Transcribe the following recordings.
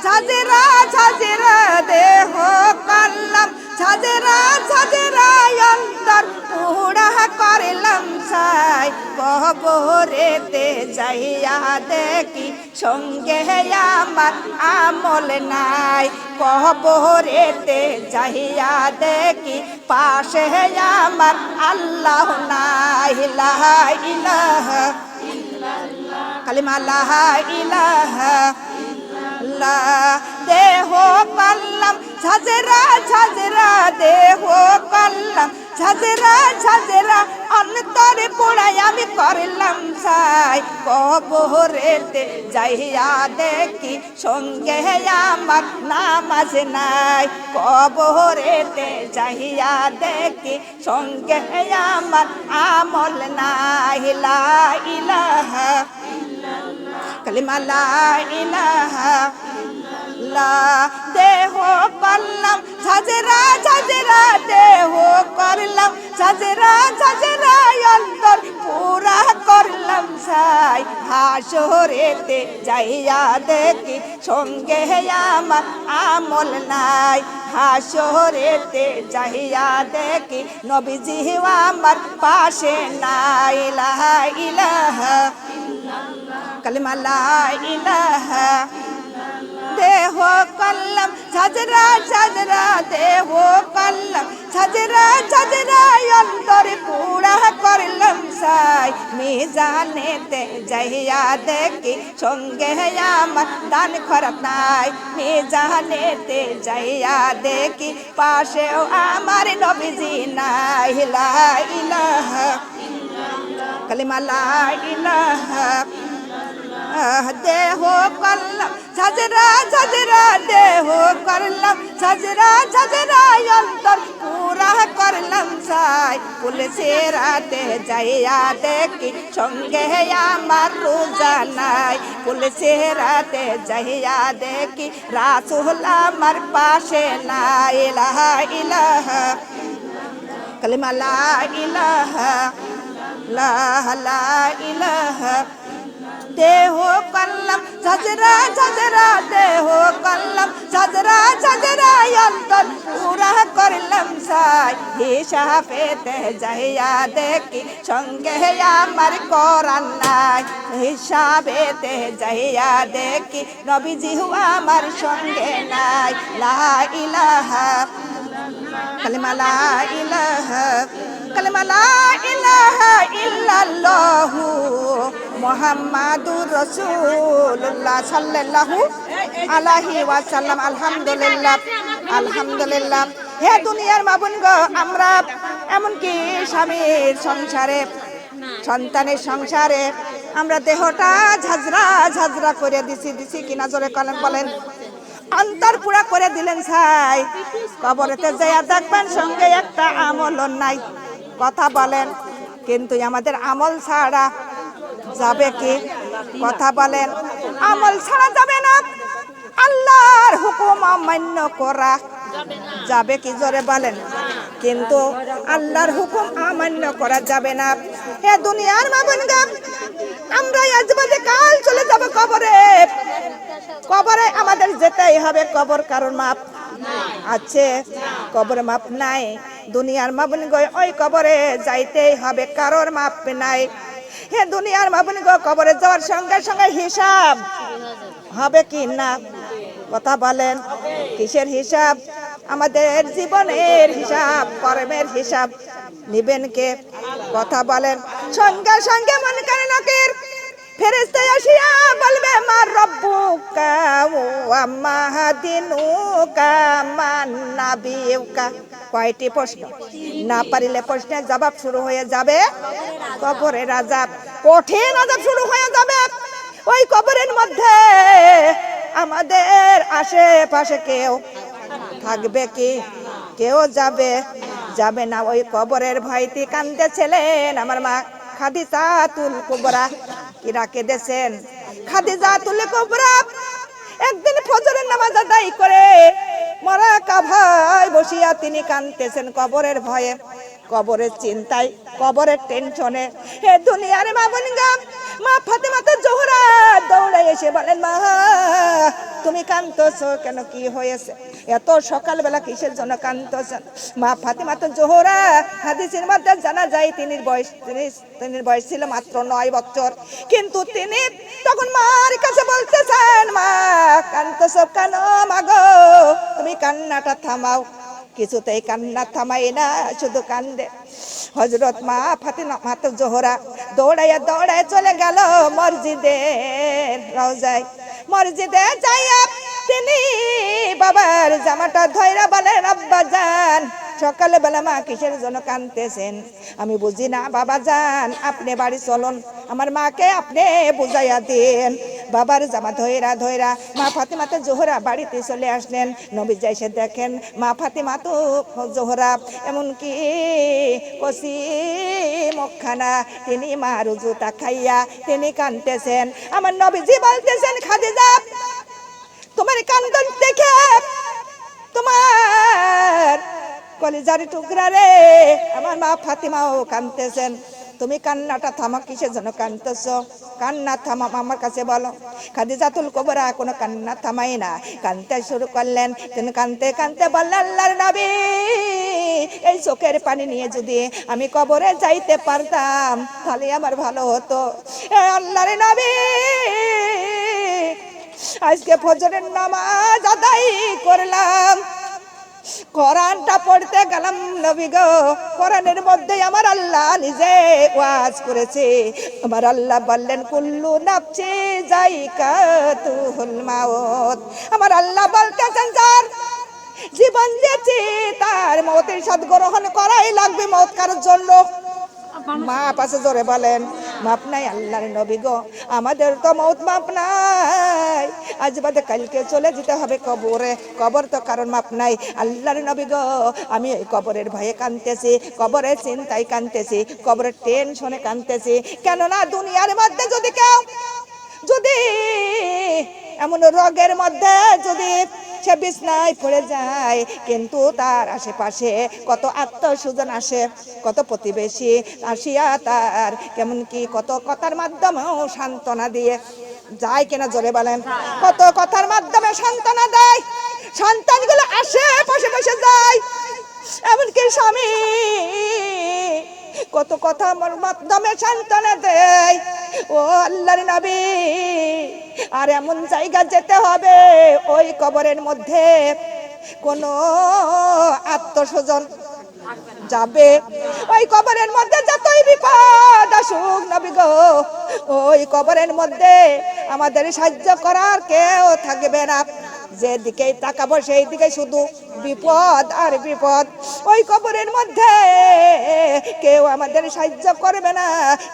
ঝাঁঝরা ঝাঁঝরা দেহ করলাম ঝাঁঝরা ঝাঁঝরা অন্তর পুরা করলাম ছাই কবরেতে যাইয়া দেখি সঙ্গে আমার আমল নাই কবরেতে যাইয়া দেখি পাশে আমার আল্লাহ নাই লা ইলাহা কালিমা লা ইলাহা ইল্লাল্লাহ দেহ করলাম ঝাঁঝরা ঝাঁঝরা দেহ করলাম ঝাঁঝরা ঝাঁঝরা অন্তরে পোড়াই আমি করলাম ছাই কবরেতে যাইয়া দেখি সঙ্গে আমার নামাজ নাই কবরেতে যাইয়া দেখি সঙ্গে আমার আমল নাই লা ইলাহা কালিমা লা ইলাহা ইল্লাল্লাহ দেহ করলাম ঝাঁঝরা ঝাঁঝরা দেহ করলাম ঝাঁঝরা ঝাঁঝরা অন্তর পুরা করলাম ছাই হাসরেতে যাইয়া দেখি সঙ্গে আমার আমল নাই হাসরেতে যাইয়া দেখি নবীজি আমার পাশে নাই লা ইলাহা কালিমা লা ইলাহা দেহ করলাম ঝাঁঝরা ঝাঁঝরা দেহ করলাম ঝাঁঝরা ঝাঁঝরা অন্তরে পুরা করলাম ছাই মিজানেতে যাইয়া দেখি সঙ্গে আমার দান খরচ নাই মিজানেতে যাইয়া দেখি পাশেও আমার নবীজি নাই লা ইলাহা কালিমা লা ইলাহা দেহ করলাম ঝাঁঝরা ঝাঁঝরা দেহ করলাম ঝাঁঝরা ঝাঁঝরা অন্তর পুরা করলাম ছাই পুলিশের রাতে যাইয়া দেখি সঙ্গে আমার রোজা নাই পুলিশের রাতে যাইয়া দেখি রাসূল আমার পাশে নাই লা ইলাহা কালিমা লা ইলাহা লা ইলাহা দেহ করলাম ঝাঁঝরা ঝাঁঝরা দেহ করলাম ঝাঁঝরা ঝাঁঝরা অন্তর পুরা করলাম ছাই হিসাবেতে যাইয়া দেখি সঙ্গে আমার কোরআন নাই হিসাবেতে যাইয়া দেখি নবীজি আমার সঙ্গে নাই লা ইলাহা কালিমা লা ইলাহা কালিমা লা ইলাহা ইল্লাল্লাহু মুহাম্মাদুর রাসূলুল্লাহ সাল্লাল্লাহু আলাইহি ওয়াসাল্লাম আলহামদুলিল্লাহ আলহামদুলিল্লাহ হে দুনিয়ার মা বোন গো আমরা এমনকি স্বামীর সংসারে সন্তানের সংসারে আমরা দেহটা ঝাঁঝরা ঝাঁঝরা করে দিছি কিনা জোরে বলেন অন্তর পুরা করে দিলেন ছাই কবরেতে যাইয়া দেখবেন সঙ্গে একটা আমল নাই কথা বলেন কিন্তু আমাদের আমল ছাড়া যাবে কি কথা বলেন আমল ছাড়া যাবে না আল্লাহর হুকুম অমান্য করা যাবে কি জোরে বলেন কিন্তু আল্লাহর হুকুম অমান্য করা যাবে না হে দুনিয়ার মা বোনগণ আমরা আজ বাদে কাল চলে যাব কবরে কবরে আমাদের যেতেই হবে কবর কারণ মাপ আছে কবরে মাপ নাই দুনিয়ার মা বোন গো ওই কবরে যাইতেই হবে কারোর মাপ নাই হে দুনিয়ার মা বোন গো কবরে যাওয়ার সঙ্গে সঙ্গে হিসাব হবে কি না কথা বলেন কিসের হিসাব আমাদের জীবনের হিসাব কর্মের হিসাব নিবেন কে কথা বলেন সঙ্গে সঙ্গে মনে করে লোকের ফেরেশতা আসিয়া বলবে মা রব্বুকা ওয়া মা দিনুকা মান নাবিয়ুকা কয়টি প্রশ্ন না পারিলে প্রশ্নের জবাব শুরু হয়ে যাবে কবরের আযাব কঠিন আযাব শুরু হয়ে যাবে ওই কবরের মধ্যে আমাদের আশেপাশে কেউ থাকবে কি কেউ যাবে না ওই কবরের ভয়তে কাঁদতেছিলেন আমার মা খাদিজাতুল কুবরা কি রাখে দেন খাদিজাতুল কুবরা একদিন ফজরের নামাজ আদায় করে মরা কাভায় বসিয়া তিনি কাঁদতেছেন কবরের ভয়ে কবরের চিন্তায় কবরের টেনশনে হে দুনিয়ার মা বোনগণ মা ফাতেমা জোহরা দৌড়ে এসে বলেন মা তুমি কাঁদতেছো কেন, কি হয়েছে? এত সকালবেলা কিসের জন্য কাঁদতেছেন? মা ফাতিমা তো জোহরা, হাদিসের মধ্যে জানা যায় তিনি বয়স ছিল মাত্র 9 বছর। কিন্তু তিনি তখন মার কাছে বলতেছেন, মা কাঁদতেছো কেন মাগো, তুমি কান্নাটা থামাও। কিছুতেই কান্না থামাই না, শুধু কান্দে। হযরত মা ফাতিমা মাতা জোহরা দৌড়াইয়া দৌড়ায় চলে গেল মসজিদের রওজায়। মসজিদে যাইয়া তিনি বাবার জামাটা ধইরা বলেন, আব্বা জান সকালবেলা মা কিসের জন্য কাঁদতেছেন? আমি বুঝি না বাবা জান, আপনি বাড়ি চলুন, আমার মাকে আপনি বুঝাইয়া দেন। বাবার জামা ধইরা ধইরা মা ফাতিমা তো জোহরা বাড়িতে চলে আসলেন। নবীজি এসে দেখেন মা ফাতিমা তো জোহরা এমনকি কষি মুখখানা, তিনি মা রুজুটা খাইয়া তিনি কাঁদতেছেন। আমার নবীজি বলতেছেন, খাদিজা তোমার কান্দন দেখে তোমার কলিজার টুকরা রে, আমার মা ফাতিমাও কাঁদতেছেন। তুমি কান্নাটা থামা, কিসের জন্য কাঁদতেছো? কান্না থামা আমার কাছে বলো। খাদিজাতুল কুবরা কোনো কান্না থামাই না, কাঁদতে শুরু করলেন। তিনি কাঁদতে কাঁদতে বললেন, আল্লাহর নবী এই চোখের পানি নিয়ে যদি আমি কবরে যাইতে পারতাম তাহলে আমার ভালো হতো। আল্লাহর নবী আজকে ফজরের নামাজ আদায় করলাম, কোরআনটা পড়তে গেলাম নবী গো, কোরআনের মধ্যে আমার আল্লাহ নিজে ওয়াজ করেছে। আমার আল্লাহ বললেন, কুল্লু নাফসি যায়িকাতুল মাউত। আমার আল্লাহ বলতেছেন, যার জীবন দিয়েছি তার মওতের স্বাদ গ্রহণ করাই লাগবে। মওত কারোর জন্য মাপ আছে, জোরে বলেন মাপ নাই। আল্লাহর নবী গো, আমাদের তো মওত মাপ নাই, আজ বাদে কালকে চলে যেতে হবে কবরে, কবর তো কারণ মাপ নাই। আল্লাহর নবী গো, আমি এই কবরের ভয়ে কাঁদতেছি, কবরের চিন্তায় কাঁদতেছি, কবরের টেনশনে কাঁদতেছি। কেননা দুনিয়ার মধ্যে যদি কেউ যদি এমন রোগের মধ্যে যদি সে বিছনায় পড়ে যায়, কিন্তু তার আশেপাশে কত আত্মস্বজন আসে, কত প্রতিবেশী আসিয়া তার কেমন কি কত কথার মাধ্যমেও সান্ত্বনা দিয়ে যায় কিনা, জোরে বলেন। কত কথার মাধ্যমে সান্ত্বনা দেয়, সন্তানগুলো আসে পাশে পাশে যায়, এমনকি স্বামী কত কথা আমার মাধ্যমে সান্ত্বনা দেয়। ও আল্লাহর নবী, আর এমন জায়গা যেতে হবে ওই কবরের মধ্যে কোনো আত্মস্বজন যাবে, ওই কবরের মধ্যে যতই বিপদ আসুক নবী গো, ওই কবরের মধ্যে আমাদের সাহায্য করার কেউ থাকবে না। যেদিকেই তাকাবো সেই দিকে শুধু বিপদ আর বিপদ। ওই কবরের মধ্যে কেউ আমাদের সাহায্য করবে না,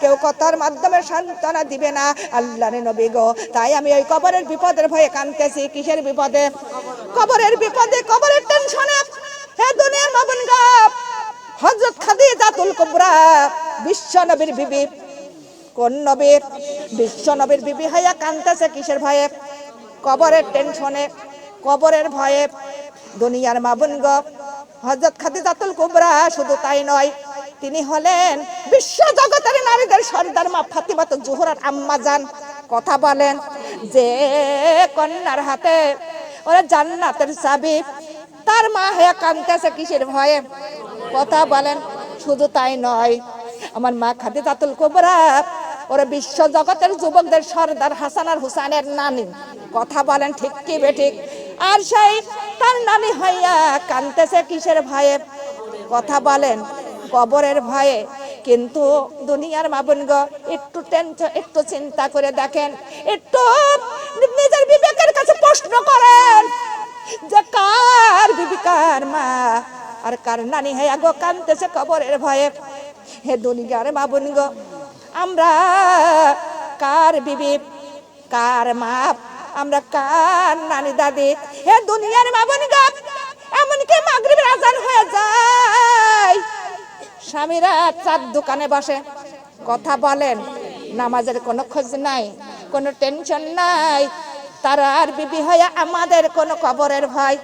কেউ কথার মাধ্যমে সান্ত্বনা দিবে না। আল্লাহর নবী গো, তাই আমি ওই কবরের বিপদের ভয়ে কাঁদতেছি। কিসের বিপদে? কবরের বিপদে, কবরের টেনশনে। হে দুনিয়ার মাবুন গো, হযরত খাদিজাতুল কুবরা বিশ্ব নবীর বিবি, কোন নবীর? বিশ্ব নবীর বিবি হইয়া কাঁদতেছে কিসের ভয়ে? কবরের টেনশনে, কবরের ভয়ে। দুনিয়ার মাবুন গো, হযরত খাদিজাতুল কুবরা শুধু তাই নয়, তিনি হলেন বিশ্ব জগতের নারীদের সর্দার মা ফাতিমা তো জোহরার আম্মা জান। কথা বলেন, যে কন্যার হাতে ওরা জান্নাতের চাবি, তার মা হয়ে কাঁদতেছে কিসের ভয়ে? কথা বলেন। শুধু তাই নয়, আমার মা খাদিজাতুল কুবরা ওরা বিশ্ব জগতের যুবকদের সর্দার হাসান আর হুসাইনের নানি। কথা বলেন ঠিক কি বেঠিক? আর সেই তার নানি হইয়া কাঁদতেছে কিসের ভয়ে? কথা বলেন, কবরের ভয়ে। কিন্তু দুনিয়ার মাবুন গো, একটু টেনশন, একটু চিন্তা করে দেখেন, একটু নিজের বিবেকের কাছে প্রশ্ন করেন যে কার বিবি, কার মা আর কার নানি হইয়া গো কাঁদতেছে কবরের ভয়ে। হে দুনিয়ার মাবুন গো, আমরা কার বিবি, কার মা, আমরা কার নানি দাদি? হে দুনিয়ার মাবুন গো, এমনকি মাগরিবের আজান হয়ে যায়, স্বামীরা চার দোকানে বসে। কথা বলেন, নামাজের কোনো খোঁজ নাই, কোনো টেনশন নাই। তারা আর বিবি হয়ে আমাদের কোনো কবরের ভয়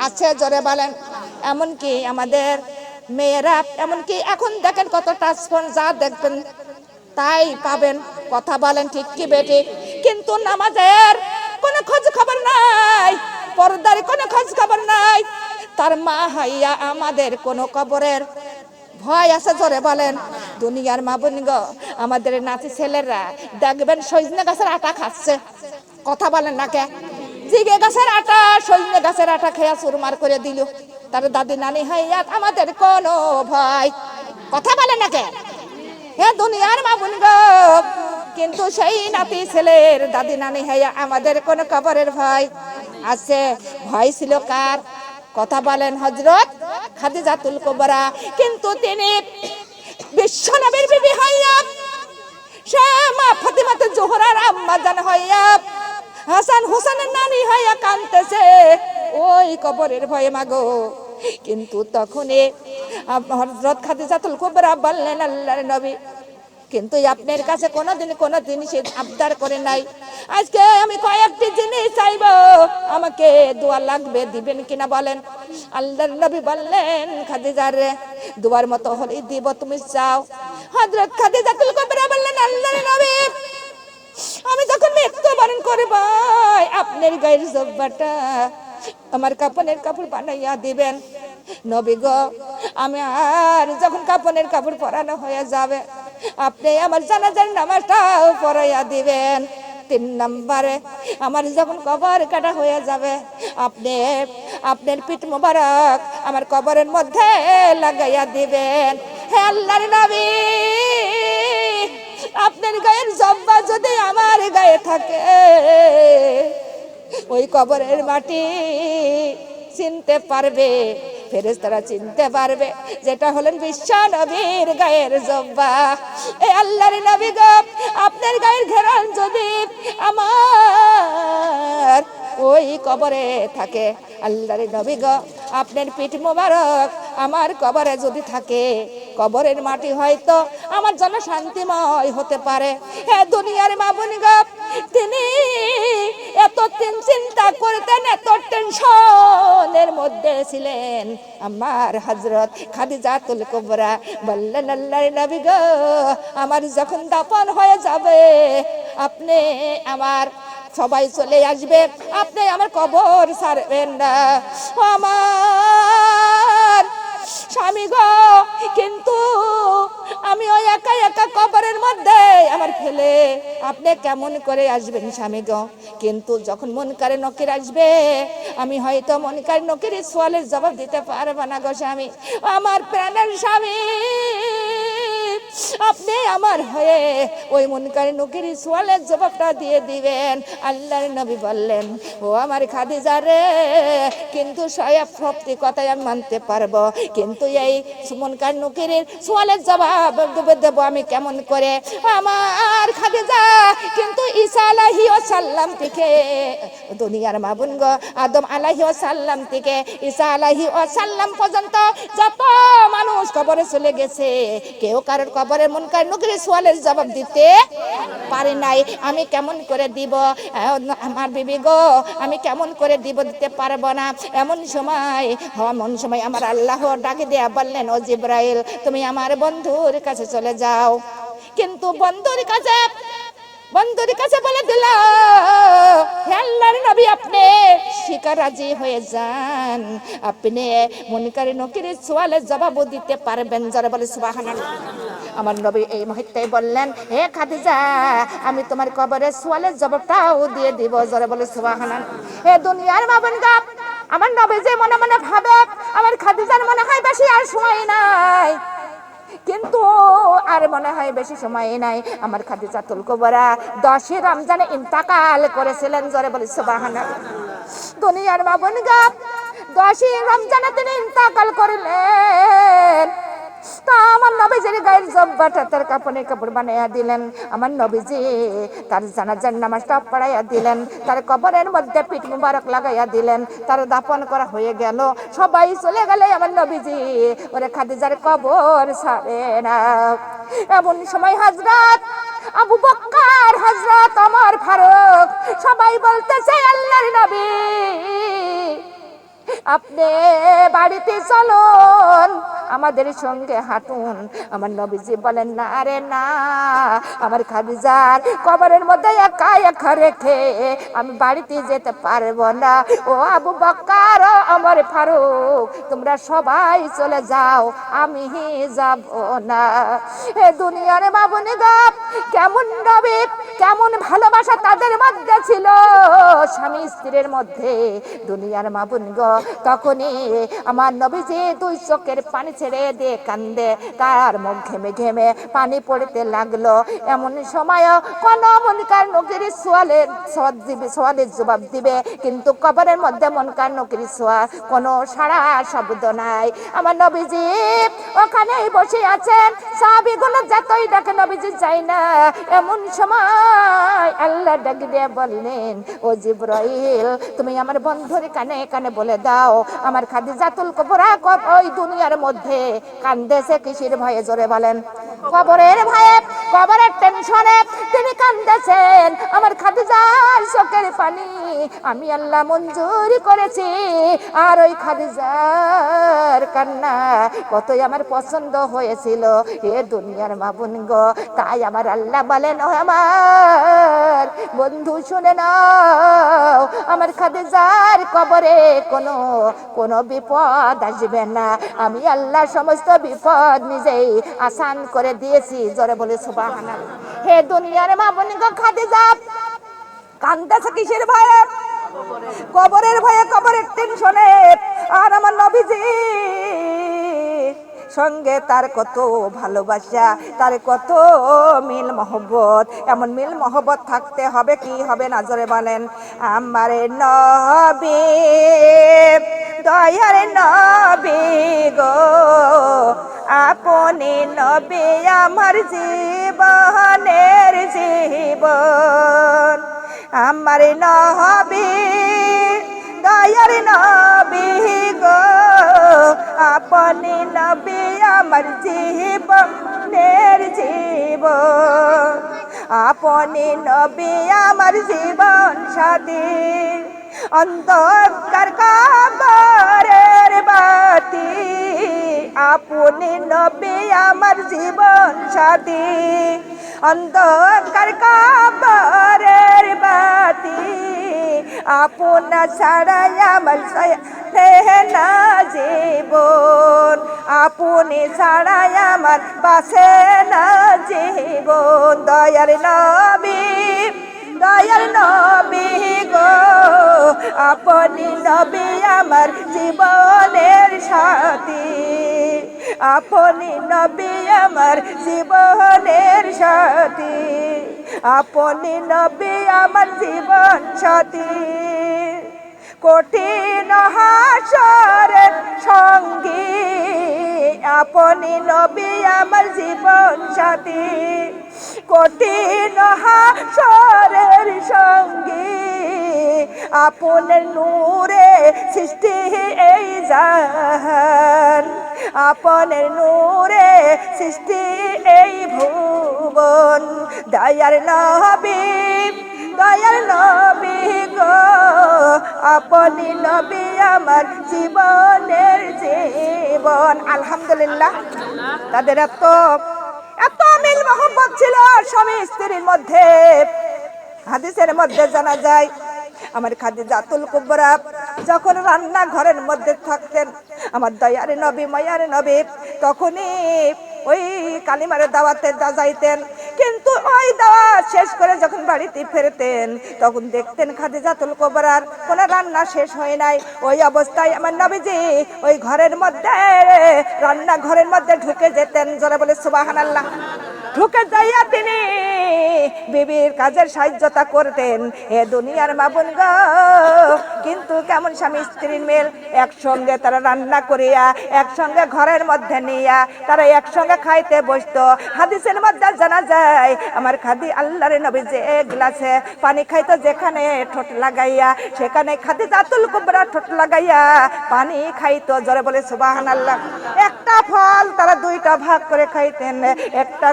আছে? জোরে বলেন। এমনকি আমাদের মেয়েরা, এমনকি এখন দেখেন কত টাচফোন, যা দেখবেন তাই পাবেন। কথা বলেন ঠিক কি বেঠিক? কিন্তু নামাজের কোনো খোঁজ খবর নাই, পর্দার কোনো খোঁজ খবর নাই। তার মা হইয়া আমাদের কোনো কবরের ভয় আছে? জোরে বলেন। দুনিয়ার মা বোন গো, আমাদের নাতি ছেলেরা দেখবেন সজনে গাছের আটা খাচ্ছে। কথা বলেন না কে? জিগে গাছের আটা, সজনে গাছের আটা খেয়া চুরমার করে দিল। তার দাদি নানি হইয়া আমাদের কোনো ভয়। কথা বলেন না কে? হে দুনিয়ার মা বোন গো, কিন্তু সেই নাতি ছেলের দাদি নানি হইয়া আমাদের কোনো কবরের ভয় আছে? ভয় ছিল কার? কথা বলেন। হযরত খাদিজাতুল কুবরা। কিন্তু তিনি বিশ্ব নবীর বিবি হইয়া, সে মা ফাতিমাতুজ জোহরার আম্মা জান হইয়া, হাসান হোসেনের নানি হইয়া কাঁদতেছে ওই কবরের ভয়ে মাগো। কিন্তু তখনই হযরত খাদিজাতুল কুবরা বললেন, আল্লাহর নবী, কিন্তু আপনার কাছে কোনো জিনিস আবদার করে নাই। আজকে আমি কয়েকটি জিনিস চাইবো, আমাকে দোয়া লাগবে, দিবেন কিনা বলেন? আল্লাহর নবী বললেন, খাদিজা রে, দোয়ার মতো হলে দিব, তুমি চাও। হযরত খাদিজাতুল কুবরা বললেন, আল্লাহর নবী, আমি যখন মৃত্যুবরণ করব আপনার গায়ের জব্বাটা আমার কাপনের কাপড় বানাইয়া দিবেন। নবী গো, আমি আর যখন কাপনের কাপড় পরানো হয়ে যাবে, আপনি আমার জানাজার নামাজটাও পড়াইয়া দিবেন। 3 নম্বরে, আমার যখন কবর কাটা হয়ে যাবে, আপনি আপনার পিঠ মোবারক আমার কবরের মধ্যে লাগাইয়া দিবেন। হে আল্লাহর নবী, আপনার গায়ের জব্বা যদি আমার গায়ে থাকে, ওই কবরের মাটি চিনতে পারবে, ফেরেশতারা চিনতে পারবে, যেটা হলেন বিশ্ব নবীর গায়ের জব্বা। এ আল্লাহর নবী গো, আপনার গায়ের ঘেরান যদি আমার ওই কবরে থাকে, আল্লাহর নবী গো, আপনার পিঠ মোবারক আমার কবরে যদি থাকে, কবরের মাটি হয়তো আমার জন্য শান্তিময় হতে পারে। হে দুনিয়ার মা বোন গো, তিনি এত চিন্তা করতেন, এত টেনশনের মধ্যে ছিলেন। আমার হযরত খাদিজাতুল কুবরা বললেন, আল্লাহর নবী গো, আমার যখন দাফন হয়ে যাবে, আপনি আমার সবাই চলে আসবে, আপনি আমার কবর ছাড়বেন না। আমার স্বামী গো, কিন্তু আমি ওই একা একা কবরের মধ্যে আমার ফেলে আপনি কেমন করে আসবেন স্বামী গো? কিন্তু যখন মুনকার নকির আসবে, আমি হয়তো মুনকার নকির সওয়ালের জবাব দিতে পারবো না গো স্বামী। আমার প্রাণের স্বামী, আপনি আমার হয়ে ওই মুনকার নকির সওয়ালের জবাবটা দিয়ে দিবেন। আল্লাহর নবী বললেন, ও আমার খাদিজা রে, কিন্তু সত্যি কথাই আমি মানতে পারবো, কিন্তু এই মুনকার নকির সওয়ালের জবাব দেব আমি কেমন করে? আমার খাদিজা, কিন্তু ঈসা আলাইহিস সালাম থেকে, দুনিয়ার মা বোন গো, আদম আলাইহিস সালাম থেকে ঈসা আলাইহিস সালাম পর্যন্ত যত মানুষ কবরে চলে গেছে, কেউ কারোর কবরে মুনকার নকির সওয়ালের জবাব দিতে পারে নাই। আমি কেমন করে দিব? আমার বিবি গো, আমি কেমন করে দিব? দিতে পারবো না। এমন সময় আমার আল্লাহ ডাকে দেয়া বললেন, ও জিবরাইল, তুমি আমার বন্ধুর কাছে চলে যাও। কিন্তু বন্ধুর কাছে বলে দিল, হে আল্লাহর নবী, আপনি শিকার রাজি হয়ে যান, আপনি মুনকার নকির সওয়ালের জবাব দিতে পারবেন। যারা বলে সুবহানাল্লাহ। আমার নবী এই মুহূর্তে বললেন, হে খাদিজা, আমি তোমার কবরের সওয়ালের জবাবটাও দিয়ে দিব। যারা বলে সুবহানাল্লাহ। হে দুনিয়ার মা বোন গো, আমার নবী যে মনে মনে ভাবে, আমার খাদিজার মনে হয় বেশি আর সময় নাই, কিন্তু আর মনে হয় বেশি সময় নাই। আমার খাদিজাতুল কুবরা 10 রমজানে ইন্তেকাল করেছিলেন। জোরে বলি সুবহানাল্লাহ। দুনিয়ার মা বোন গো, 10 রমজানে তিনি ইন্তেকাল করলেন। তা আমার নবীজির গায়ের জব্বাটা তার কাপড়ে কাপড় বানাইয়া দিলেন। আমার নবীজি তার জানাজার নামাজটা পড়াইয়া দিলেন, তার কবরের মধ্যে পিঠ মুবারক লাগাইয়া দিলেন, তার দাফন করা হয়ে গেল। সবাই চলে গেলে আমার নবীজি ওরে খাদিজার কবর ছাড়ে না। এমন সময় হযরত আবু বকর, হযরত ওমর ফারুক সবাই বলতেছে, আল্লাহর নবী, আপনি বাড়িতে চলুন, আমাদের সঙ্গে হাঁটুন। আমার নবীজি বলেন না রে না, আমার খাদিজার কবরের মধ্যে একা একা রেখে আমি বাড়িতে যেতে পারবো না। ও আবু বকর, ও ওমর ফারুক, তোমরা সবাই চলে যাও, আমি যাব না। এ দুনিয়ার বাবুনি গো, কেমন নবী, কেমন ভালোবাসা তাদের মধ্যে ছিল, স্বামী স্ত্রীর মধ্যে। দুনিয়ার মাবুন গো, তখনই আমার নবীজি দুই চোখের পানি ছেড়ে দিয়ে কান্দে, তার মুখ ঘেমে ঘেমে পানি পড়তে লাগলো। এমন সময় কোন মনকার নকির সোয়ালের জবাব দিবে, কিন্তু কবরের মধ্যে মনকার নকির সোয়া কোনো সারা শব্দ নাই। আমার নবীজি ওখানেই বসে আছেন, সাহাবীগুলো যতই ডাকে নবীজি যাই না। এমন সময় আল্লাহ ডাক দিয়ে বললেন, ও জিবরাইল, তুমি আমার বন্ধুর কানে কানে বলে দাও, আমার খাদিজাতুল কুবরা ওই দুনিয়ার মধ্যে কান্দেছে কিসের ভয়ে? জোরে বলেন। কবরের ভয়ে, কবরের টেনশনে তিনি কান্দেছেন। আমার খাদিজার চোখের পানি আমি আল্লাহ মঞ্জুর করেছি। আর ওই খাদিজার কান্না কতই আমার পছন্দ হয়েছিল এ দুনিয়ার মাবুন গো। তাই আমার আল্লাহ বলেন, ও আমার বন্ধু শুনে নাও, আমার খাদিজার কবরে কোনো বিপদ আসবে না। আমি আল্লাহ সমস্ত বিপদ নিজেই আসান করে দিয়েছি। জোরে বলে সুবহানাল্লাহ। হে দুনিয়ার মাবুন গো, খাদিজা কান্দেছে কিসের ভয়ে? কবরের ভয়ে, কবরের টেনশনে। আর আমার নবীজি সঙ্গে তার কত ভালোবাসা, তার কত মিল মহব্বত। এমন মিল মহব্বত থাকতে হবে কি হবে না? জোরে বলেন। আমার নবী, দয়ার নবী গো, আপনি নবী আমার জীবনের জীবন। আমার নবী, দয়ার নবী গো, আপনি নবী আমার জীবনের জীবন। আপনি নবী আমার জীবন সাথী, অন্ধকার কবরের বাতি। আপনি নবী আমার জীবন সাথী, অন্ধকার কবরের বাতি। আপনা ছাড়াই আমার না জীবন, আপনি ছাড়াই আমার বাসে না জীবন। দয়ার নবী, দয়ার নবী গো, আপনি নবী আমার জীবনের সাথী। আপনি নবী আমার জীবনের সাথী, আপনি নবী আমার জীবন সাথী। কঠিন হাসরের সঙ্গী, আপনি নবী আমার জীবন সাথী। কঠিন হাসরের সঙ্গী, আপনার নূরে সৃষ্টি এই জাহান। আপনার নূরে সৃষ্টি এই ভুবন। দয়ার নবী, দয়ার নবী গো, আপনি নবী আমার জীবনের জীবন। আলহামদুলিল্লাহ। তাদের এত মিল মহব্বত ছিল স্বামী স্ত্রীর মধ্যে। হাদিসের মধ্যে জানা যায়, আমার খাদিজাতুল কুবরা যখন রান্না ঘরের মধ্যে থাকতেন, আমার দয়ার নবী মায়ার নবী তখনই ওই কালিমার দাওয়াতে যাইতেন। কিন্তু ওই দাওয়াত শেষ করে যখন বাড়িতে ফেরতেন, তখন দেখতেন খাদিজাতুল কুবরার কোনো রান্না শেষ হয় নাই। ওই অবস্থায় আমার নবীজি ওই ঘরের মধ্যে, রান্না ঘরের মধ্যে ঢুকে যেতেন। জোরে বলে সুবহানাল্লাহ। ঢুকে যাইয়া তিনি বিবির কাজের সাহায্যতা করতেন। এ দুনিয়ার মাবুন গো, কিন্তু কেমন স্বামী স্ত্রীর মেল, একসঙ্গে তারা রান্না করিয়া একসঙ্গে ঘরের মধ্যে নিয়া তারা একসঙ্গে খাইতে বসতো। হাদিসের মধ্যে জানা যায়, আমার খাদি আল্লাহর নবী যে গ্লাসে পানি খাইতো, যেখানে ঠোঁট লাগাইয়া সেখানে খাদিজাতুল কুবরা ঠোঁট লাগাইয়া পানি খাইতো। জোরে বলে সুবহানাল্লাহ। একটা ফল তারা দুইটা ভাগ করে খাইতেন, একটা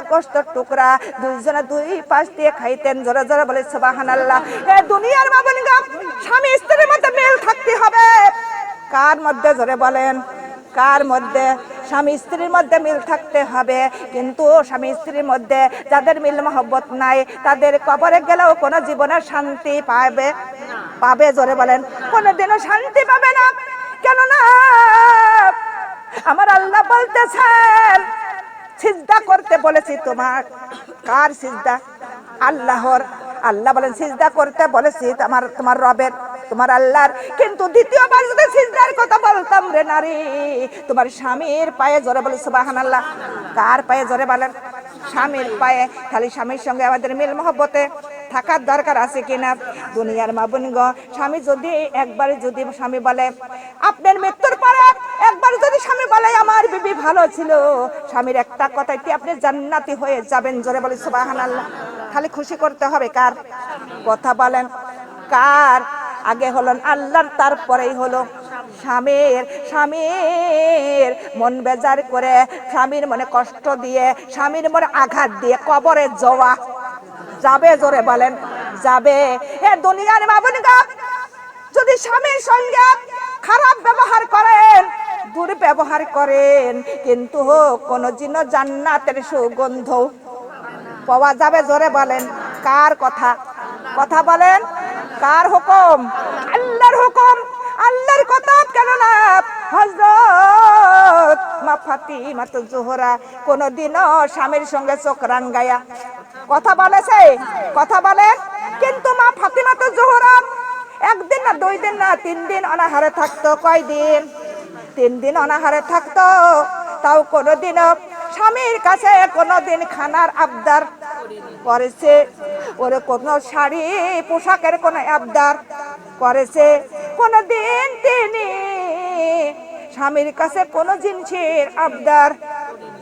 গোশতের টুকরা দুইজনে দুই পাশ দিয়ে খাইতেন। জোরে জোরে বলে সুবহানাল্লাহ। এ দুনিয়ার মাবুন গো, স্বামী স্ত্রীর মধ্যে মিল থাকতে হবে। কার মধ্যে? জোরে বলেন, কার মধ্যে? স্বামী স্ত্রীর মধ্যে মিল থাকতে হবে। কিন্তু স্বামী স্ত্রীর মধ্যে যাদের মিল মহব্বত নাই, তাদের কবরে গেলেও কোনো জীবনের শান্তি পাবে জোরে বলেন? কোনোদিনও শান্তি পাবে না। কেননা আমার আল্লাহ বলতেছেন, সিজদা করতে বলেছি তোমার। কার সিজদা? আল্লাহর। আল্লাহ বলেন সিজদা করতে বলেছি তোমার রবের, তোমার আল্লাহর। কিন্তু দ্বিতীয়বার যদি সিজদার কথা বলতাম রে নারী, তোমার স্বামীর পায়ে জোরে বলে সুবহানাল্লাহ। কার পায়ে জোরে বলেন? স্বামীর পায়ে। খালি স্বামীর সঙ্গে আমাদের মিল মহব্বতে থাকার দরকার আছে কিনা? দুনিয়ার মা বোনগো, স্বামী যদি একবার যদি স্বামী বলে আপনার মৃত্যুর পরে, একবার যদি স্বামী বলে আমার বিবি ভালো ছিল, স্বামীর একটা কথাইতে আপনি জান্নাতি হয়ে যাবেন জোরে বলে সুবহানাল্লাহ। খালি খুশি করতে হবে কার? কথা বলেন কার? আগে হলেন আল্লাহর, তারপরেই হলো স্বামীর। স্বামীর মন বেজার করে, স্বামীর মনে কষ্ট দিয়ে, স্বামীর মনে আঘাত দিয়ে কবরে যাবে জোরে বলেন? যাবে। এ দুনিয়ার মা বোনেরা, যদি স্বামীর সঙ্গে খারাপ ব্যবহার করেন, দুর্ব্যবহার করেন, কিন্তু কোনদিন জান্নাতের সুগন্ধ পাওয়া যাবে জোরে বলেন? কার কথা? কথা বলেন কার হুকুম? আল্লাহর হুকুম, আল্লাহর কথা। কেননা হযরত মা ফাতিমাতুজ জোহরা কোনদিনও স্বামীর সঙ্গে চোখ রাঙ্গায়া কথা বলেছে? কথা বলেন? কিন্তু মা ফাতিমাতুজ জোহরা একদিন না, 2 দিন না, 3 দিন অনাহারে থাকতো। কয়দিন? 3 দিন অনাহারে থাকতো। তাও কোনদিনও স্বামীর কাছে কোনদিন খানার আবদার করেছে? ওরে কোন শাড়ি পোশাকের কোন আবদার করেছে? কোনদিন তিনি স্বামীর কাছে কোন জিনিসের আবদার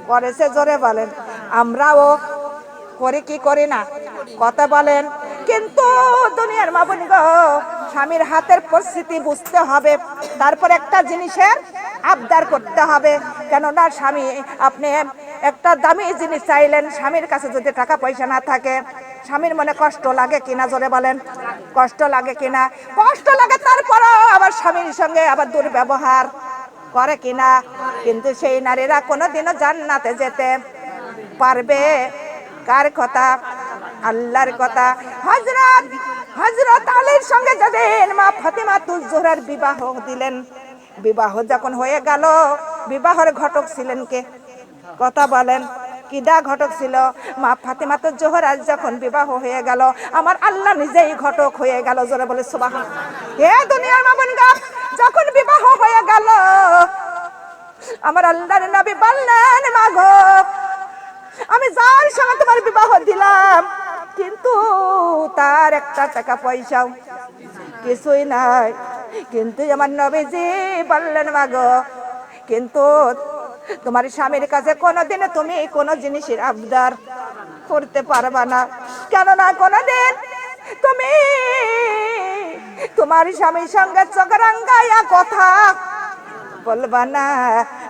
করেছে জোরে বলেন? আমরাও করি কি করি না? কথা বলেন। কিন্তু দুনিয়ার মা বোন গো, স্বামীর হাতের পরিস্থিতি বুঝতে হবে, তারপর একটা জিনিসের আবদার করতে হবে। কেননা স্বামী, আপনি একটা দামি জিনিস চাইলেন, স্বামীর কাছে যদি টাকা পয়সা না থাকে, স্বামীর মনে কষ্ট লাগে কিনা জোরে বলেন? কষ্ট লাগে কিনা? কষ্ট লাগে। তারপরও আবার স্বামীর সঙ্গে আবার দুর্ব্যবহার করে কিনা? কিন্তু সেই নারীরা কোনোদিনও জান্নাতে যেতে পারবে? কার কথা? আল্লাহর কথা। হযরত আলীর সঙ্গে যেদিন মা ফাতিমাতুজ জোহরার বিবাহ দিলেন, বিবাহ যখন হয়ে গেল, বিবাহের ঘটক ছিলেন কে? কথা বলেন? কিডা ঘটক ছিল? মা ফাতিমাতুজ জোহরার যখন বিবাহ হয়ে গেল, আমার আল্লাহ নিজেই ঘটক হয়ে গেল জোরে বলে সুবহানাল্লাহ। হে দুনিয়ার মা বোনেরা, যখন বিবাহ হয়ে গেল, আমার আল্লাহর নবী বললেন, মা গো, আমি যার সঙ্গে তোমার বিবাহ দিলাম, কিন্তু তার একটা টাকা পয়সাও কিছুই নাই। কিন্তু আমার নবীজি বললেন, মা গো, কিন্তু তোমার স্বামীর কাছে কোনোদিন তুমি কোনো জিনিসের আবদার করতে পারবা না। কেননা কোনোদিন তুমি তোমার স্বামীর সঙ্গে চোখ রাঙ্গাইয়া কথা বলবা না।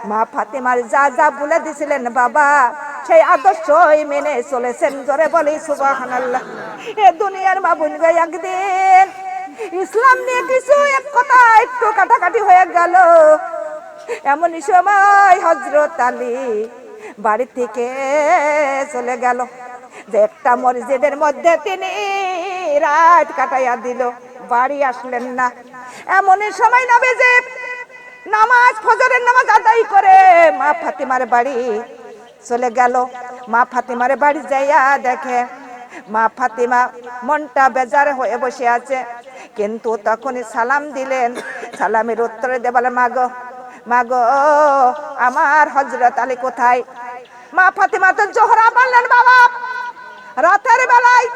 মা ফাতিমার যা যা বলে দিছিলেন বাবা, সেই আদর্শই মেনে চলেছেন জোরে বলি সুবহানাল্লাহ। এ দুনিয়ার মা বোন গো, একদিন ইসলাম নিয়ে কিছু এক কথা একটু কাটাকাটি হয়ে গেল। এমনই সময় হযরত আলী বাড়ি থেকে চলে গেল, যে একটা মসজিদের মধ্যে তিনি রাত কাটাইয়া দিল, বাড়ি আসলেন না। এমনই সময় নবীজি নামাজ, ফজরের নামাজ আদায় করে মা ফাতিমার বাড়ি চলে গেল। মা ফাতিমার বাড়ি যাইয়া দেখে মা ফাতিমা মনটা বেজার হয়ে বসে আছে। কিন্তু তখনই সালাম দিলেন, সালামের উত্তরে দিয়ে বলে, মাগো মাগো, আমার হযরত আলী কোথায়? মা ফাতিমাতুজ জোহরা বললেন, বাবা, রাতের বেলায়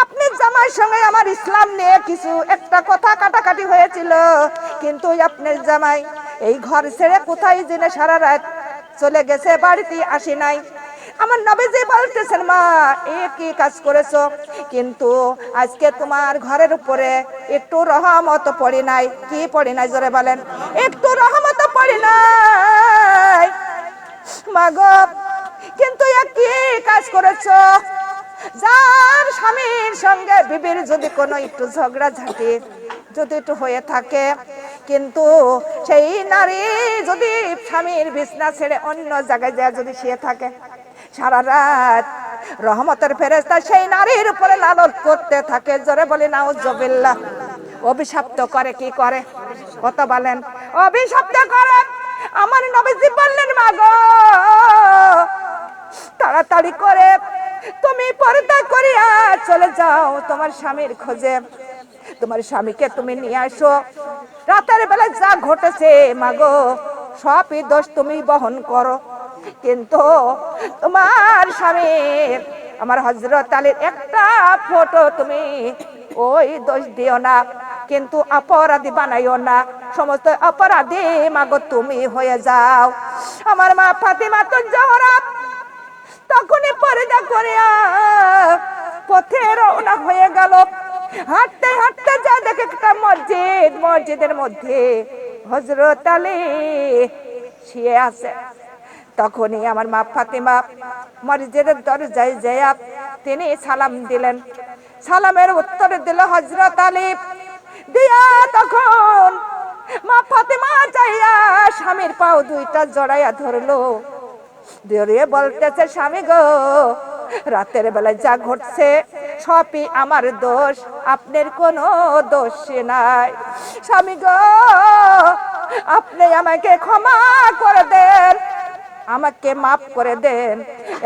আপনার জামাইয়ের সঙ্গে আমার ইসলাম নিয়ে কিছু একটা কথা কাটাকাটি হয়েছিল, কিন্তু আপনার জামাই এই ঘর ছেড়ে কোথায় জেনে সারা রাত চলে গেছে, বাড়িতে আসি নাই। আমার নবীজি বলতেছেন, মা, এ কি কাজ করেছো? কিন্তু আজকে তোমার ঘরের উপরে একটু রহমত পড়ে নাই। কি পড়ে নাই জোরে বলেন? একটু রহমত পড়ে নাই মা গো। কিন্তু এ কি কাজ করেছো? যার স্বামীর সঙ্গে বিবির যদি কোনো একটু ঝগড়া ঝাঁটি যদি একটু হয়ে থাকে, কিন্তু সেই নারী যদি স্বামীর বিছনা ছেড়ে অন্য জায়গায় যায় যদি শুয়ে থাকে, সারা রাত রহমতের ফেরেশতা সেই নারীর উপরে লালত করতে থাকে। জোরে বলি নাউজুবিল্লাহ। অভিশপ্ত করে, কি করে? কত বলেন? অভিশপ্ত করে। আমার নবীজি বললেন, মা গো তাড়াতাড়ি করে তুমি পর্দা করিয়া চলে যাও তোমার স্বামীর খোঁজে, তোমার স্বামীকে তুমি নিয়ে আসো। রাতের বেলা যা ঘটেছে মা গো সবই দোষ তুমি বহন করো, কিন্তু তোমার স্বামীর আমার হযরত আলীর একটা ফটো তুমি ওই দোষ দিও না, কিন্তু অপরাধী বানাইও না। সমস্ত অপরাধী মাগো তুমি হয়ে যাও। আমার মা ফাতিমা তো জোহরা তখনই পর্দা করিয়া পথে রওনা হয়ে গেল। হাঁটতে হাঁটতে যা দেখে একটা মসজিদ, মসজিদের মধ্যে হযরত আলী শুয়ে আছে। তখনই আমার মা ফাতিমা মসজিদের দরজায় যায়া তিনি সালাম দিলেন। সালামের উত্তর দিল হযরত আলী। দিয়া তখন মা ফাতিমা যাইয়া স্বামীর পাও দুইটা জড়াইয়া ধরলো, ধরে বলতেছে, স্বামী গো রাতের বেলায় যা ঘটছে সবই আমার দোষ, আপনার কোনো দোষ নাই। স্বামী গো আপনি আমাকে ক্ষমা করে দেন, আমাকে মাফ করে দেন।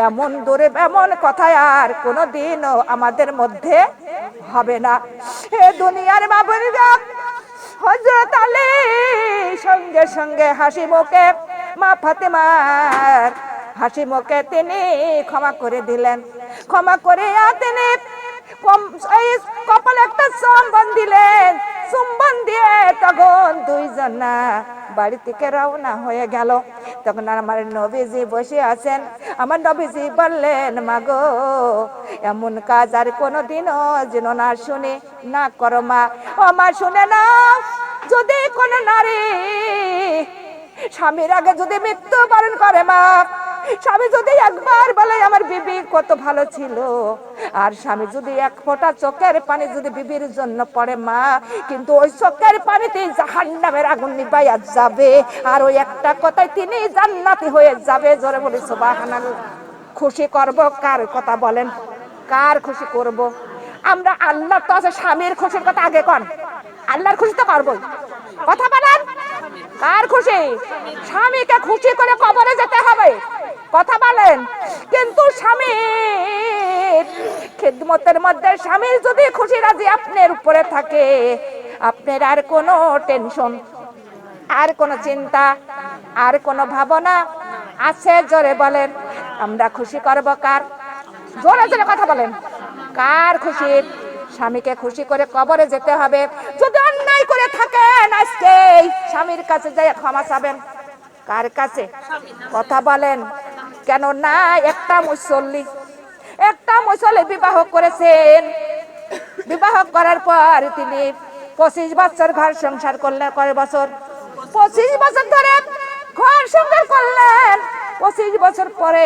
এমন দূরে এমন কথা আর কোনোদিনও আমাদের মধ্যে হবে না। হে দুনিয়ার মা বোনেরা, হযরত আলী সঙ্গে সঙ্গে হাসি মুখে মা ফাতিমার হাসি মুখে তিনি ক্ষমা করে দিলেন। ক্ষমা করে তিনি কপালে একটা চুম্বন দিলেন। চুম্বন দিয়ে তখন দুইজনা বাড়ি থেকে রওনা হয়ে গেল। তখন আমার নবীজি বসে আছেন। আমার নবীজি বললেন, মাগো এমন কাজ আর কোনোদিনও যেন না শুনি না করো মা। ও মা শুনে না, যদি কোন নারী স্বামীর আগে যদি মৃত্যুবরণ করে মা, স্বামী যদি একবার বলে আমার বিবি কত ভালো ছিল, আর স্বামী যদি এক ফোঁটা চোখের পানি যদি বিবির জন্য পড়ে মা, কিন্তু ওই চোখের পানিতে জাহান্নামের আগুন নিভাইয়া যাবে, আর ওই একটা কথায় তিনি জান্নাতি হয়ে যাবে। জোরে বলি সুবহানাল্লাহ। খুশি করব কার কথা বলেন? কার খুশি করব? আমরা আল্লাহ তো আছে, স্বামীর খুশির কথা আগে কন, আল্লাহর খুশি তো করবই। কথা বলেন, কার খুশি? স্বামীকে খুশি করে কবরে যেতে হবে। কথা বলেন। কিন্তু স্বামীর খিদমতের মধ্যে স্বামীর যদি খুশি রাজি আপনার উপরে থাকে, আপনার আর কোনো টেনশন, আর কোনো চিন্তা, আর কোনো ভাবনা আছে? জোরে বলেন। আমরা খুশি করব কার? জোরে জোরে কথা বলেন। কার খুশি? স্বামীকে খুশি করে কবরে যেতে হবে। যদি অন্যায় করে থাকেন আজকে স্বামীর কাছে যাই ক্ষমা চাবেন। কার কাছে? কথা বলেন। কেন না একটা মুসল্লি বিবাহ করেছেন। বিবাহ করার পর তিনি 25 বছর ঘর সংসার করলেন। কয় বছর? 25 বছর ধরে ঘর সংসার করলেন। 25 বছর পরে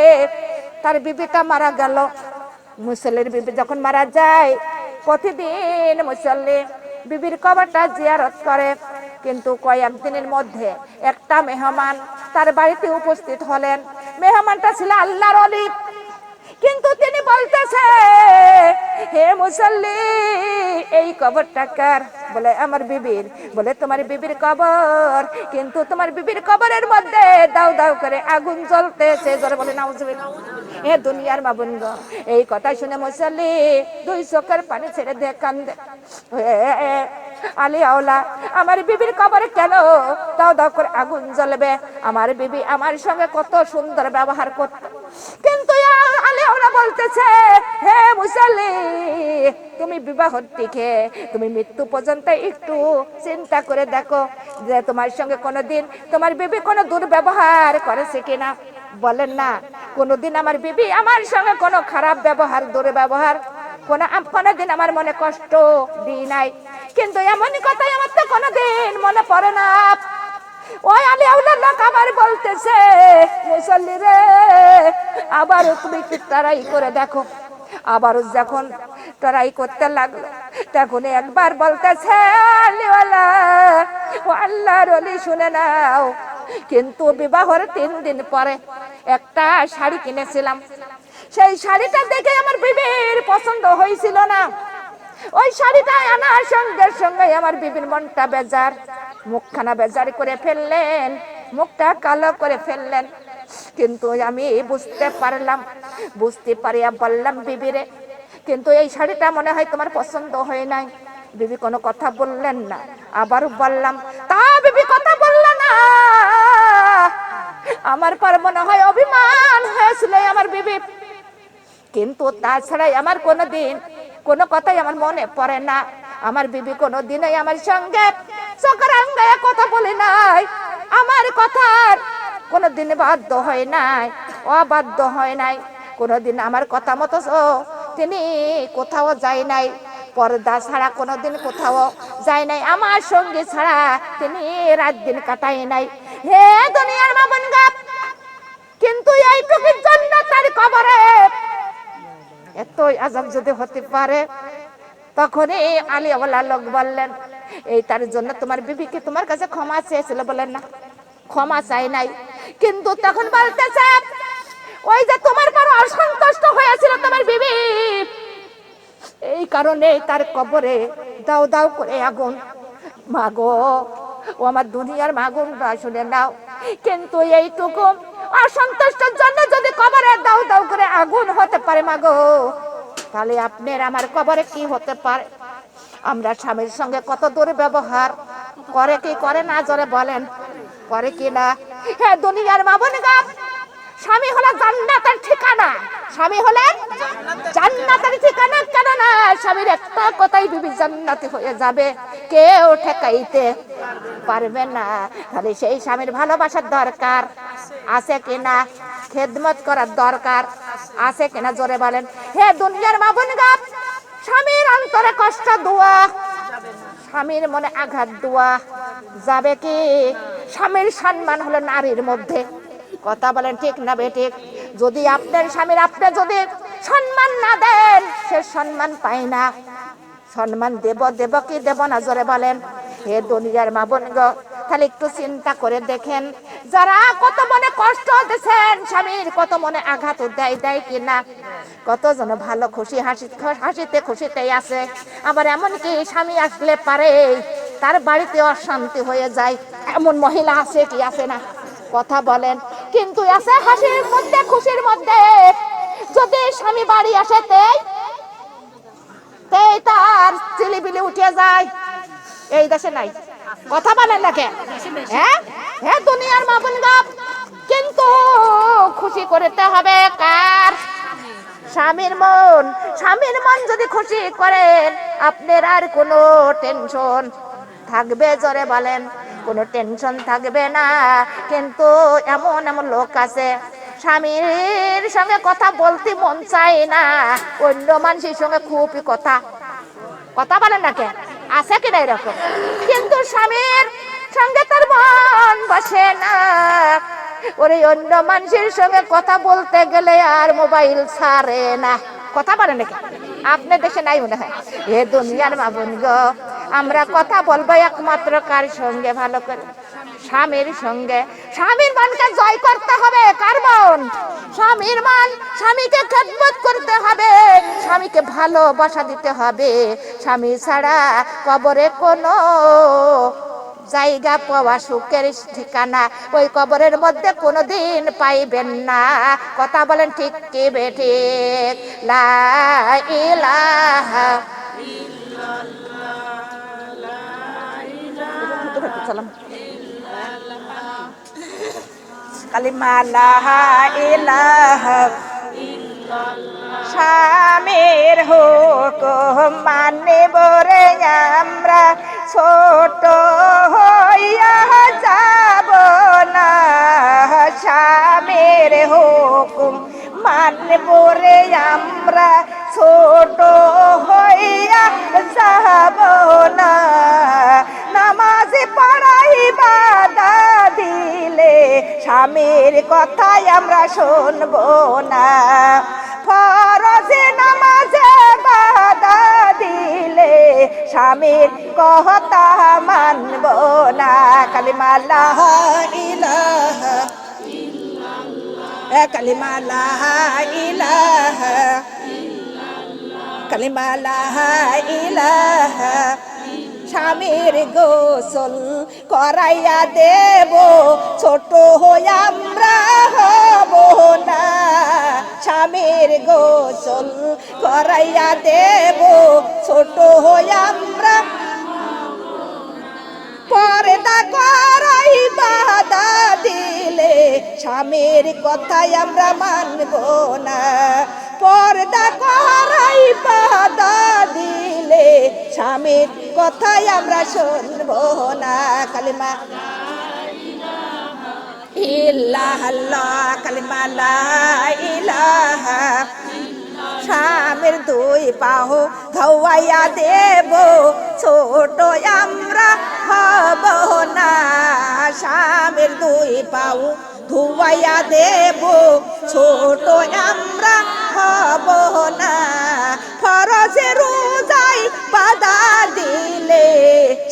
তার বিবিটা মারা গেল। মুসল্লির বিবি যখন মারা যায়, প্রতিদিন মুসল্লি বিবির কবরটা জিয়ারত করে। কিন্তু কয়েকদিনের মধ্যে একটা মেহমান তার বাড়িতে উপস্থিত হলেন। মেহমানটা ছিল আল্লাহর ওলি। কিন্তু তিনি বলতেছে, হে মুসল্লি এই কবরটা কার? বলে আমার বিবির। বলে তোমার বিবির কবর, কিন্তু তোমার বিবির কবরের মধ্যে দাউ দাউ করে আগুন জ্বলতেছে। জোরে বলে নাউজুবিল্লাহ। এ দুনিয়ার মা বোন, এই কথা শুনে মুসল্লি দুই চোখের পানি ছেড়ে দিয়ে কান্দে। আলী আওলা, আমার বিবির কবরে কেন দাও দাও করে আগুন জ্বলবে? আমার বিবি আমার সঙ্গে কত সুন্দর ব্যবহার করত। কিন্তু আলী আওলা বলতেছে, হে মুসল্লি তুমি বিবাহর দিকে তুমি মৃত্যু পর্যন্ত একটু চিন্তা করে দেখো যে তোমার সঙ্গে কোনোদিন তোমার বিবি কোনো দুর্ব্যবহার করেছে কিনা। বলেন না, কোনোদিন আমার বিবি আমার সঙ্গে কোনো খারাপ ব্যবহার দুর্ব্যবহার কোনোদিন আমার মনে কষ্ট দিই নাই। কিন্তু এমনই কথাই আমার তো কোনোদিন মনে পড়ে না। ওই আলী আউলার লোক আবার বলতেছে, মুসল্লি রে আবার তুমি একটু তাড়াই করে দেখো। আবারও যখন টরাই করতে লাগলো তখন একবার বলতেছে, আল্লাহওয়ালা ও আল্লাহর ওলি শুনে নাও, কিন্তু বিবাহের 3 দিন পরে একটা শাড়ি কিনেছিলাম, সেই শাড়িটা দেখে আমার বিবির পছন্দ হয়েছিল না। ওই শাড়িটা আনার সঙ্গে সঙ্গে আমার বিবির মনটা বেজার, মুখখানা বেজার করে ফেললেন, মুখটা কালো করে ফেললেন। কিন্তু আমি বুঝতে পারিয়া বললাম বিবিরে, কিন্তু এই শাড়িটা মনে হয় তোমার পছন্দ হয় নাই। বিবি কোনো কথা বললেন না। আবার বললাম, তা বিবি কথা বলল না। আমার পর মনে হয় অভিমান হয়েছিল আমার বিবি, কিন্তু তাছাড়াই আমার কোনো কথাই আমার মনে পড়ে না। আমার বিবি কোনোদিনই আমার সঙ্গে চোখের আঙ্গায় কথা বলে নাই, আমার কথার কোনোদিন বাধ্য হয় নাই, অবাধ্য হয় নাই, কোনোদিন আমার কথা মতো তিনি কোথাও যায় নাই, পর্দা ছাড়া কোনোদিন কোথাও যায় নাই, আমার সঙ্গে ছাড়া তিনি রাত দিন কাটায় নাই। হে দুনিয়ার মা বোনগণ, কিন্তু এইটুকুর জন্য তার কবরে এতই আযাব যদি হতে পারে, তখনই আলিয়াওয়ালা লোক বললেন, এই তার জন্য তোমার বিবিকে তোমার কাছে ক্ষমা চেয়েছিল? বলেন না, ক্ষমা চাই নাই। কিন্তু তখন বলতেছে, ওই যে তোমার পর অসন্তুষ্ট হয়েছিল তোমার বিবি, এই কারণে তার কবরে দাও দাও করে আগুন। মাগো, ও আমার দুনিয়ার মাগুন, শুনে নাও, কিন্তু এইটুকু অসন্তুষ্টের জন্য যদি কবরে দাও দাও করে আগুন হতে পারে মাগো, তাহলে আপনার আমার কবরে কি হতে পারে? আমরা স্বামীর সঙ্গে কত দুর্ব্যবহার করে কি করে না, জোরে বলেন, করে কি না? হ্যাঁ দুনিয়ার মা বোনগণ, স্বামী হলো জান্নাতের ঠিকানা, স্বামী হলেন জান্নাতের ঠিকানা। কেননা স্বামীর একটা কথাই বিবি জান্নাতি হয়ে যাবে, কেউ ঠেকাইতে পারবে না। তাহলে সেই স্বামীর ভালোবাসার দরকার আছে কিনা, খেদমত করার দরকার আছে কিনা, জোরে বলেন। হে দুনিয়ার মা বোনগণ, স্বামীর অন্তরে কষ্ট দেওয়া, স্বামীর মনে আঘাত দেওয়া যাবে কি? স্বামীর সম্মান হলো নারীর মধ্যে, কথা বলেন ঠিক না বেঠিক? যদি আপনার স্বামীর আপনি যদি সম্মান না দেন, সে সম্মান পায় না। সম্মান দেব কি দেব না, জোরে বলেন। হে দুনিয়ার মা বোনগণ, তাহলে একটু চিন্তা করে দেখেন, যারা কত মনে কষ্ট দিচ্ছেন, স্বামীর কত মনে আঘাত দেয় কিনা, কতজন ভালো খুশি হাসিতে খুশিতেই আছে, আবার এমনকি স্বামী আসলে পারে তার বাড়িতে অশান্তি হয়ে যায়, এমন মহিলা আছে কি আছে না, কথা বলেন। কিন্তু আছে হাসির মধ্যে খুশির মধ্যে, যদি স্বামী বাড়ি আসে তার চিলিবিলি উঠে যায়, এই দেশে নাই, কথা বলেন না কেন? হ্যাঁ হ্যাঁ দুনিয়ার মা বোনগণ, কিন্তু খুশি করতে হবে কার? স্বামীর মন। স্বামীর মন যদি খুশি করেন, আপনার আর কোনো টেনশন থাকবে, জোরে বলেন, কোনো টেনশন থাকবে না। কিন্তু এমন লোক আছে, স্বামীর সঙ্গে কথা বলতে মন চায় না, অন্য মানুষের সঙ্গে খুবই কথা বলেন না কেন? আছে কিনা এরকম? কিন্তু স্বামীর সঙ্গে তার মন বসে না, ওরে অন্য মানুষের সঙ্গে কথা বলতে গেলে আর মোবাইল ছাড়ে না, কথা বলেন না কেন? আপনার দেশে নাই মনে হয়। এ দুনিয়ার মা বোনগণ, আমরা কথা বলবো একমাত্র কার সঙ্গে? ভালো করে স্বামীর সঙ্গে। স্বামীর মনকে জয় করতে হবে, কার মন? স্বামীর মন। স্বামীকে খেদমত করতে হবে, স্বামীকে ভালোবাসা দিতে হবে। স্বামী ছাড়া কবরে কোনো জায়গা পাওয়া সুখের ঠিকানা ওই কবরের মধ্যে কোনোদিন পাইবেন না, কথা বলেন ঠিক কি বেঠিক? লা ইলাহা কালিমা লা ইলাহা স্বামীর হুকুম মানিব রে আমরা, ছোট হইয়া যাব না। স্বামীর হুকুম মানিব রে আমরা, ছোট হইয়া যাব না। নামাজ পড়াই বাধা দিলে স্বামীর কথাই আমরা শুনবো না। ফরজে নামাজ স্বামীর কথা মানব না। কালিমা লা ইলাহা কালিমা লা ইলাহা কালিমা লা ইলাহা। স্বামীর গোসল করাইয়া দেব, ছোট হই আমরা হব না। স্বামীর গোসল করাইয়া দেব, ছোট হই আমরা। পর্দা করাই বাধা দিলে স্বামীর কথাই আমরা মানব না। পর্দা করাই বাধা দিলে স্বামীর কথাই আমরা শুনব না। কালিমা ইল্লাল্লাহ কালিমা লা ইলাহা। স্বামীর দুই পাহু ধোয়াইয়া দেব, ছোট আমরা হব না। স্বামীর দুই পাহু ধোয়াইয়া দেব, ছোট আমরা হব না। ফরজে রোজাই বাধা দিলে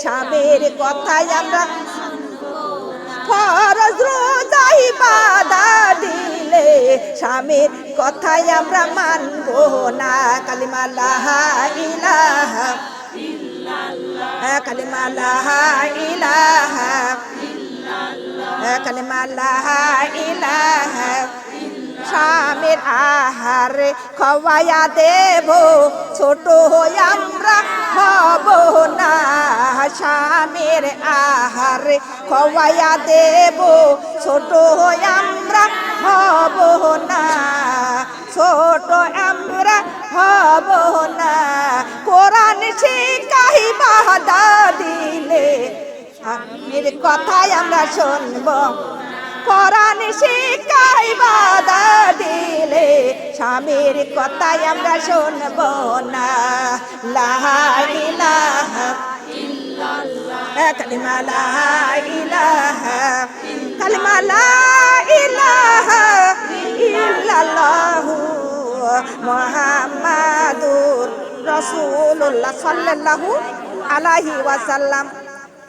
স্বামীর কথাই আমরা। ফরজ রোজাই বাধা দিলে স্বামীর কথাই আমরা মানব না। কালিমা লা ইলাহা কালিমা লা ইলাহা কালিমা লা ইলাহা। স্বামীর আহারে খাওয়াইয়া দেব, ছোট হই আমরা হব না। স্বামীর আহারে খাওয়াইয়া দেব, ছোট হই আমরা হব না। ছোট আমরা হব না। কোরআন শিখাই বাধা দিলে স্বামীর কথাই আমরা শুনব। কোরআন শিখাই বাধা দিলে স্বামীর কথাই আমরা শুনব না। লা ইলাহা কালিমা লা ইলাহা কালিমা লা ইলাহা ইল্লাল্লাহু মুহাম্মাদুর রাসূলুল্লাহ সাল্লাল্লাহু আলাইহি ওয়াসাল্লাম।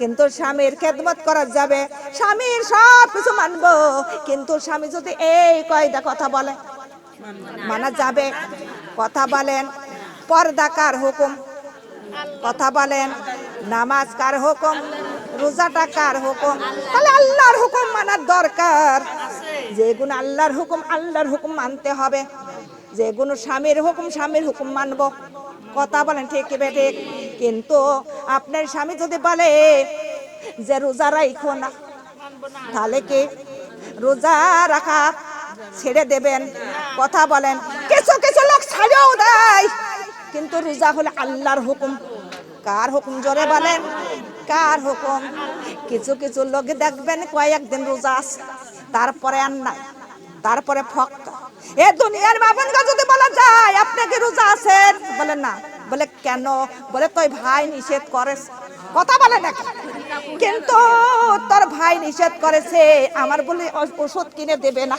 কিন্তু স্বামীর খেদমত করা যাবে, স্বামীর সব কিছু মানবো, কিন্তু স্বামী যদি এই কয়টা কথা বলে মানা যাবে? কথা বলেন পর্দা কার হুকুম, কথা বলেন নামাজ কার হুকুম, রোজাটা কার হুকুম? তাহলে আল্লাহর হুকুম মানার দরকার। যেগুলো আল্লাহর হুকুম মানতে হবে। যেগুলো স্বামীর হুকুম মানবো। কথা বলেন ঠিক কি বেঠিক? কিন্তু আপনার স্বামী যদি বলে যে রোজা রাখো না, তাহলে কি রোজা রাখা ছেড়ে দেবেন? কথা বলেন। কিছু কিছু লোক ছাড়েও দেয়, কিন্তু রোজা হলে আল্লাহর হুকুম। কার হুকুম জোরে বলেন? কার হুকুম? কিছু কিছু লোক দেখবেন কয়েকদিন রোজা আছে, তারপরে আর নাই, তারপরে ফক্ত। এ দুনিয়ার বাবনগা যদি বলা যায় আপনি কি রোজা আছেন, বলেন না। বলে কেন? বলে তোর ভাই নিষেধ করেছে। কথা বলে না, কিন্তু তোর ভাই নিষেধ করেছে, আমার বলে ওষুধ কিনে দেবে না,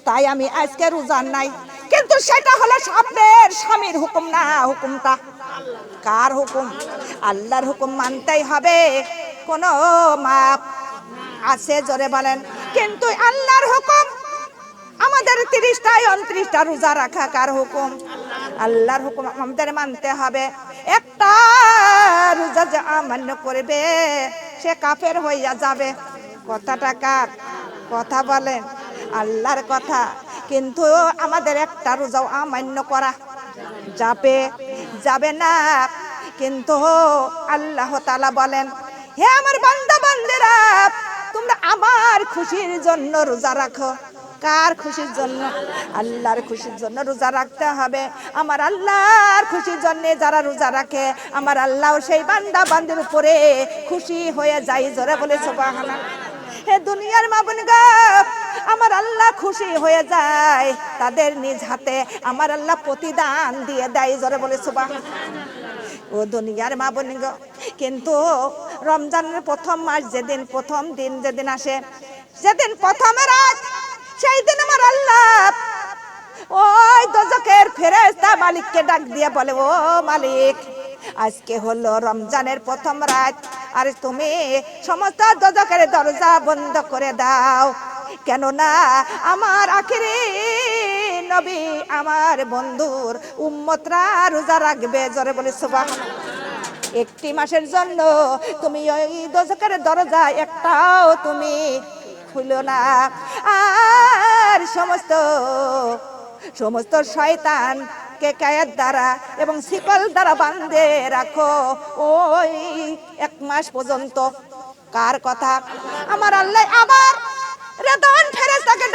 তাই আমি আজকে রোজা নাই। কিন্তু সেটা হলো আপনার স্বামীর হুকুম না। হুকুমটা কার হুকুম? আল্লাহর হুকুম মানতেই হবে। কোনো মাপ আছে জোরে বলেন? কিন্তু আল্লাহর হুকুম আমাদের 30টা 29টা রোজা রাখা কার হুকুম? আল্লাহর হুকুম আমাদের মানতে হবে। একটা রোজা যে অমান্য করবে সে কাফের হইয়া যাবে। কথাটা কার কথা বলেন? আল্লাহর কথা। কিন্তু আমাদের একটা রোজা অমান্য করা যাবে না। কিন্তু আল্লাহ তাআলা বলেন, হে আমার বান্দা বান্দেরা, তোমরা আমার খুশির জন্য রোজা রাখো। কার খুশির জন্য? আল্লাহর খুশির জন্য রোজা রাখতে হবে। আমার আল্লাহর খুশির জন্য যারা রোজা রাখে, আমার আল্লাহ সেই বান্দা বান্দির উপরে খুশি হয়ে যায়। জোরে বলে সুবহানাল্লাহ। হে দুনিয়ার মা বোনগা, আমার আল্লাহ খুশি হয়ে যায়, তাদের নিজ হাতে আমার আল্লাহ প্রতিদান দিয়ে দেয়। জোরে বলে সুবহানাল্লাহ। ও দুনিয়ার মা বোনগা, কিন্তু রমজানের প্রথম মাস যেদিন, প্রথম দিন যেদিন আসে, যেদিন প্রথম রাত, সেই দিন আমার আল্লাহ ওই দোজখের ফেরেশতা মালিককে ডাক দিয়ে বলে, ও মালিক, আজকে হলো রমজানের প্রথম রাত, আর তুমি সমস্ত দোজখের দরজা বন্ধ করে দাও, কেননা আমার আখিরি নবী আমার বন্ধুর উম্মতরা রোজা রাখবে। জোরে বলি সুবহানাল্লাহ। একটি মাসের জন্য তুমি ওই দোজখের দরজা একটাও তুমি খুলো না। আর সমস্ত শয়তানকে কায়েত দ্বারা এবং শিকল দ্বারা বাঁধে রাখো ওই 1 মাস পর্যন্ত। কার কথা? আমার আল্লাহ আবার রেদান ফেরেশতাকে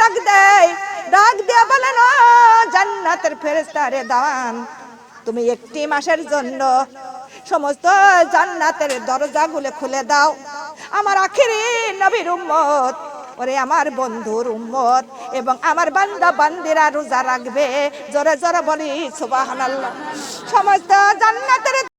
ডাক দিয়ে বলেন, ও জান্নাতের ফেরেশতা রেদান, তুমি একটি মাসের জন্য সমস্ত জান্নাতের দরজাগুলো খুলে দাও। আমার আখিরি নবীর উম্মত, ওরে আমার বন্ধুর উম্মত এবং আমার বান্দা বান্দিরা রোজা রাখবে। জোরে জোরে বলি সুবহানাল্লাহ। সমস্ত জান্নাতের